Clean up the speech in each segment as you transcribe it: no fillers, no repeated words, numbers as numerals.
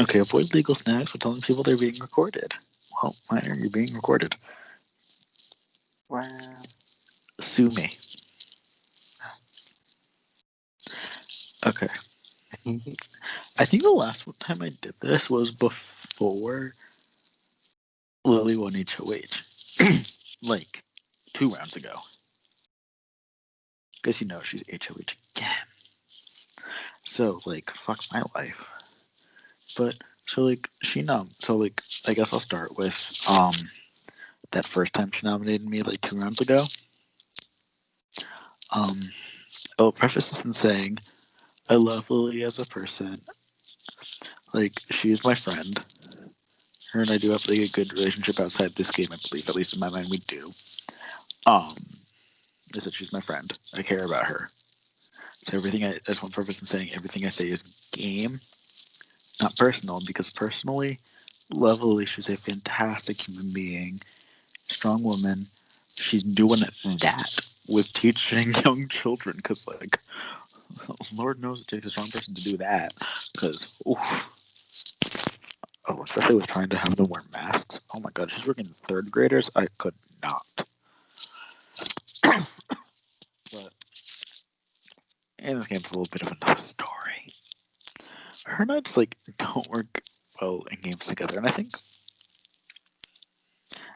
Okay, avoid legal snags for telling people they're being recorded. Well, why are you being recorded? Wow. Sue me. Okay. I think the last time I did this was before Lily won HOH. Like 2 rounds ago. Because she's HOH again. So, like, fuck my life. But, so, like, so, like, I guess I'll start with, that first time she nominated me, like, 2 rounds ago. Um, I'll preface this in saying, I love Lily as a person. Like, she is my friend. Her and I do have, like, a good relationship outside this game, I believe. At least in my mind, we do. Um, I said she's my friend. I care about her. So that's one purpose in saying everything I say is game, not personal, because personally, love Lily. She's a fantastic human being, strong woman. She's doing that with teaching young children, because, like, Lord knows it takes a strong person to do that. Because, especially with trying to have them wear masks. Oh my god, she's working with third graders. I could not. But in this game, it's a little bit of another story. Her and I just like don't work well in games together, and I think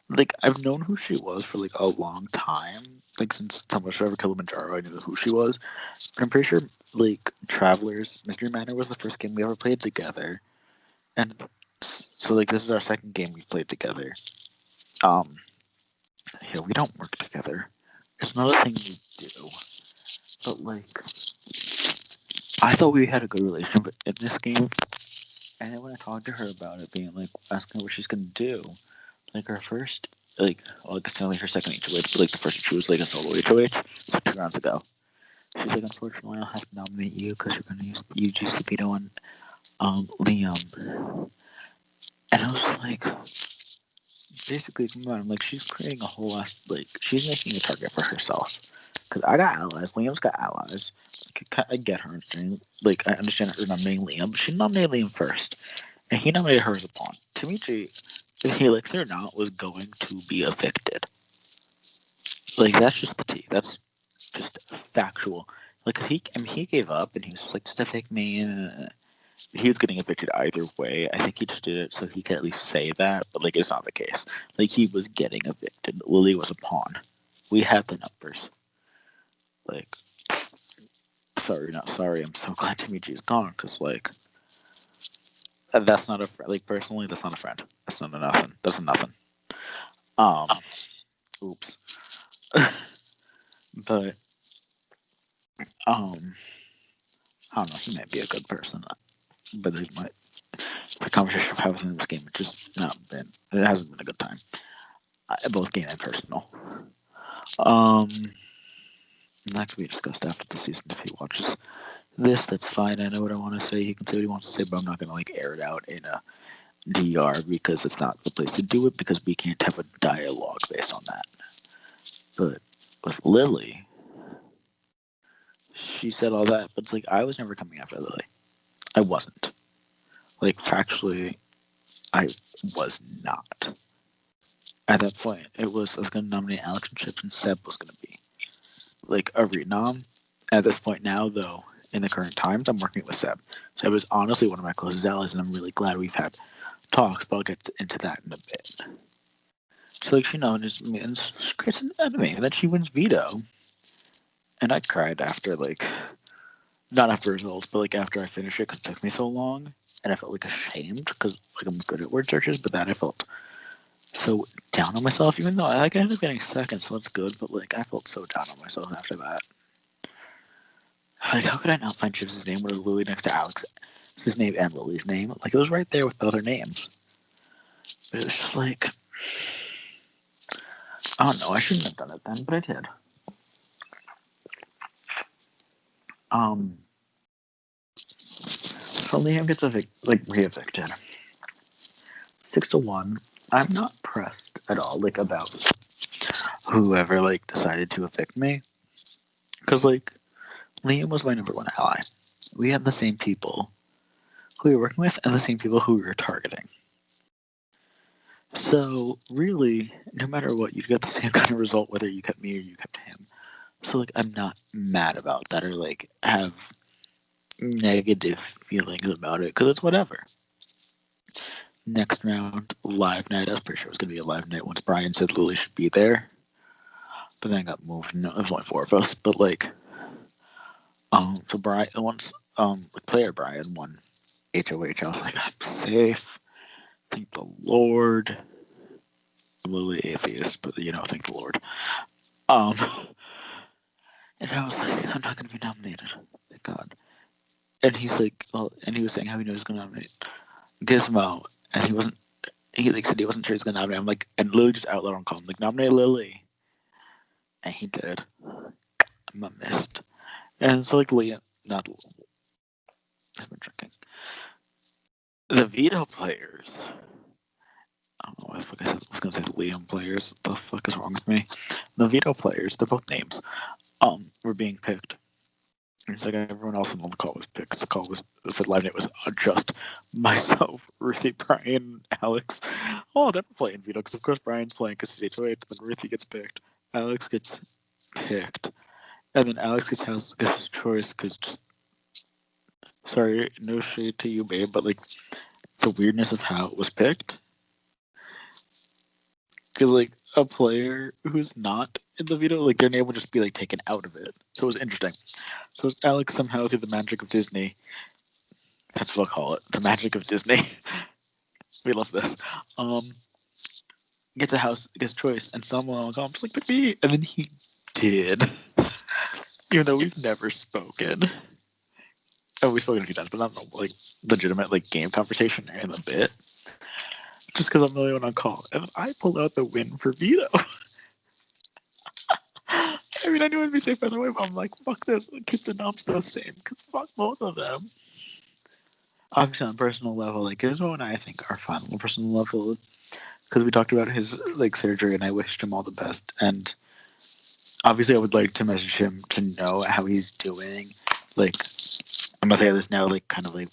like I've known who she was for like a long time. Like since Summer Survivor Kilimanjaro, I knew who she was. But I'm pretty sure like Travelers Mystery Manor was the first game we ever played together, and so like this is our second game we've played together. Um, yeah, we don't work together. It's not a thing we do. But like, I thought we had a good relationship in this game, and then when I talked to her about it, being like asking her what she's gonna do, like her first, like, well, I guess not like her second HOH, but like the first she was like a solo HOH, so 2 rounds ago. She's like, unfortunately, I'll have to nominate you because you're gonna use Speedo and Liam, and I was like, basically, come on, like she's creating a whole ass, like she's making a target for herself. Because I got allies, Liam's got allies. I get her understanding. Like I understand her nominating Liam, but she nominated Liam first, and he nominated her as a pawn. Timmy, if he likes it or not, was going to be evicted. Like that's just the tea. That's just factual. Like, cause he gave up and he was just like, just evict me. He was getting evicted either way. I think he just did it so he could at least say that, but like it's not the case. Like he was getting evicted. Lily was a pawn. We had the numbers. Like, sorry, not sorry. I'm so glad Timmy G is gone because like that's not a like personally that's not a friend. That's not a nothing. That's a nothing. Um, oops. But um, I don't know. He might be a good person, but it might the conversation I've had with him in this game it's just not been. It hasn't been a good time. Both game and personal. Um, that could be discussed after the season if he watches this. That's fine. I know what I want to say. He can say what he wants to say, but I'm not gonna like air it out in a DR because it's not the place to do it because we can't have a dialogue based on that. But with Lily, she said all that, but it's like I was never coming after Lily. I wasn't. Like factually, I was not. At that point, it was I was gonna nominate Alex and Chips and Seb was gonna be like a renom. At this point now, though, in the current times, I'm working with Seb. Seb is honestly one of my closest allies, and I'm really glad we've had talks, but I'll get into that in a bit. So, like, she and she creates an enemy, and then she wins veto. And I cried after, like, not after results, but, like, after I finished it because it took me so long. And I felt, like, ashamed because, like, I'm good at word searches, but then I felt so down on myself, even though I ended up getting second, so that's good, but, like, I felt so down on myself after that. Like, how could I not find Chips' name when it was Louis next to Alex's name and Lily's name? Like, it was right there with the other names. But it was just like, I don't know, I shouldn't have done it then, but I did. Um, so Liam gets re-evicted. 6-1. I'm not pressed at all, like, about whoever, like, decided to evict me. Because, like, Liam was my number one ally. We had the same people who we were working with and the same people who we were targeting. So really, no matter what, you get the same kind of result whether you kept me or you kept him. So like, I'm not mad about that or like have negative feelings about it because it's whatever. Next round, live night. I was pretty sure it was gonna be a live night once Brian said Lily should be there, but then I got moved. No, it was only 4 of us, but like, so Brian once, player Brian won HOH. I was like, I'm safe. Thank the Lord. I'm literally atheist, but thank the Lord. Um, and I was like, I'm not gonna be nominated. Thank God. And he's like, well, and he was saying how he knows he's gonna nominate Gizmo, and he wasn't. He like said he wasn't sure he's gonna nominate. I'm like, and Lily just out loud on call. I'm like, nominate Lily, and he did. I'm a missed. And so like Liam, not I've been drinking. The veto players. I don't know why the fuck I was gonna say Liam players. What the fuck is wrong with me? The veto players, they're both names. Were being picked. It's like everyone else on the call was picked. The call was for live night was just myself, Ruthie, Brian, Alex. Oh, they're playing veto because of course Brian's playing because he's HOH. Then Ruthie gets picked. Alex gets picked, and then Alex gets his choice because just sorry, no shade to you, babe, but like the weirdness of how it was picked. Because like a player who's not in the veto, like their name would just be like taken out of it. So it was interesting. So it's Alex somehow through the magic of Disney. That's what I'll call it. The magic of Disney. We love this. Gets a house, gets choice, and someone will come just like pick me, and then he did. Even though we've never spoken. Oh, we've spoken a few times, but not like legitimate like game conversation in a bit. Just because I'm the only one on call, and I pulled out the win for veto. I mean, I knew it'd be safe by the way, but I'm like, fuck this. Keep the noms the same, because fuck both of them. Obviously, on a personal level, like Gizmo and I think are fine on a personal level, because we talked about his like surgery, and I wished him all the best. And obviously, I would like to message him to know how he's doing. Like, I'm gonna say this now, like, kind of like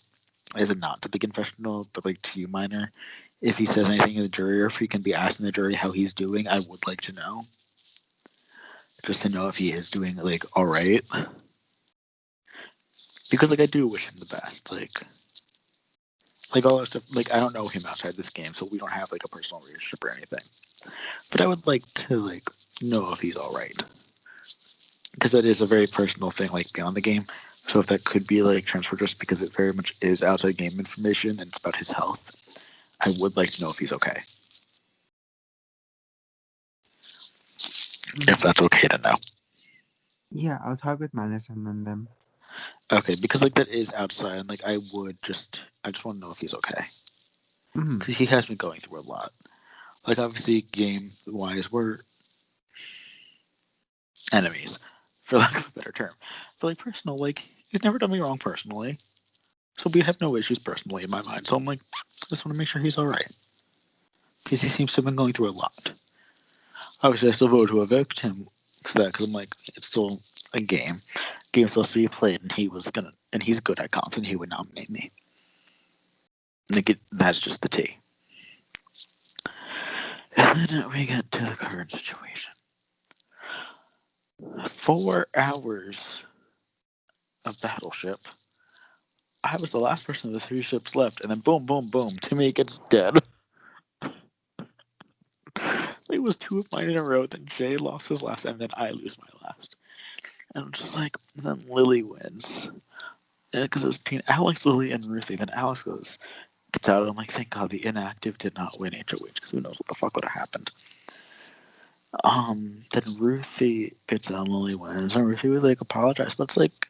as a not to the confessional, but like to you, minor. If he says anything in the jury, or if he can be asked in the jury how he's doing, I would like to know. Just to know if he is doing like all right, because like I do wish him the best. Like all that stuff. Like I don't know him outside this game, so we don't have like a personal relationship or anything. But I would like to like know if he's all right, because that is a very personal thing, like beyond the game. So if that could be like transferred, just because it very much is outside game information and it's about his health, I would like to know if he's okay. If that's okay to know. Yeah, I'll talk with Manus and then them. Okay, because like that is outside, and like I just want to know if he's okay, because he has been going through a lot. Like obviously, game wise, we're enemies, for lack of a better term. But like personal, like he's never done me wrong personally, so we have no issues personally in my mind. So I'm like, I just want to make sure he's all right, because he seems to have been going through a lot. Obviously, I still voted to evict him because I'm like, it's still a game. Game still has to be played, and he's good at comps, and he would nominate me. Like that's just the tea. And then we get to the current situation. 4 hours of battleship. I was the last person of the 3 ships left, and then boom, boom, boom, Timmy gets dead. It was 2 of mine in a row, then Jay lost his last, and then I lose my last. And I'm just like, then Lily wins. Because it was between Alex, Lily, and Ruthie. Then Alex gets out, and I'm like, thank God the inactive did not win HOH, because who knows what the fuck would have happened. Then Ruthie gets out, and Lily wins, and Ruthie would like apologize, but it's like,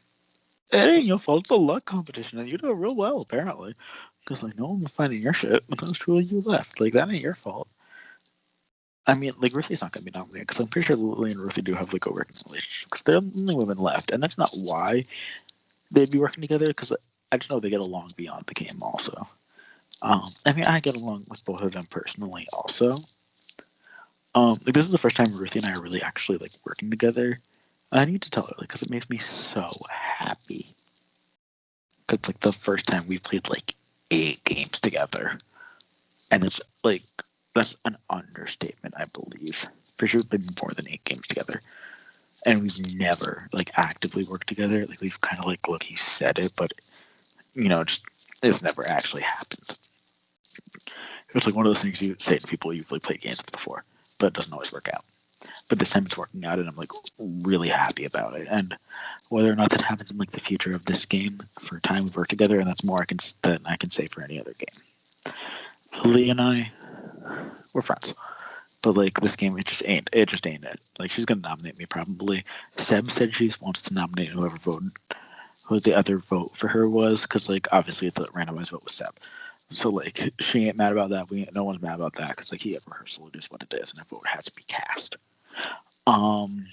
it ain't your fault. It's a luck competition, and you do it real well, apparently. Because like no one was finding your shit, but those 2 of you left. Like that ain't your fault. I mean, like Ruthie's not gonna be nominated because I'm pretty sure Lily and Ruthie do have like a working relationship because they're the only women left, and that's not why they'd be working together. Because I just know they get along beyond the game. Also, I mean, I get along with both of them personally. Also, like this is the first time Ruthie and I are really actually like working together. I need to tell her because it makes me so happy. It's like the first time we've played like 8 games together, and it's like that's an understatement, I believe. For sure, it's been more than 8 games together, and we've never like actively worked together. Like we've kind of like, look, you said it, but just it's never actually happened. It's like one of those things you say to people you've like played games with before, but it doesn't always work out. But this time it's working out, and I'm like really happy about it. And whether or not that happens in like the future of this game for time we've worked together, and that's more than I can say for any other game. Lily and I, we're friends, but like this game, it just ain't it. Like she's gonna nominate me probably. Seb said she wants to nominate who the other vote for her was, because like obviously the randomized vote was Seb. So like she ain't mad about that. No one's mad about that because like he had rehearsal. It is what it is, and a vote has to be cast. Um,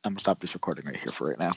I'm gonna stop this recording right here for right now.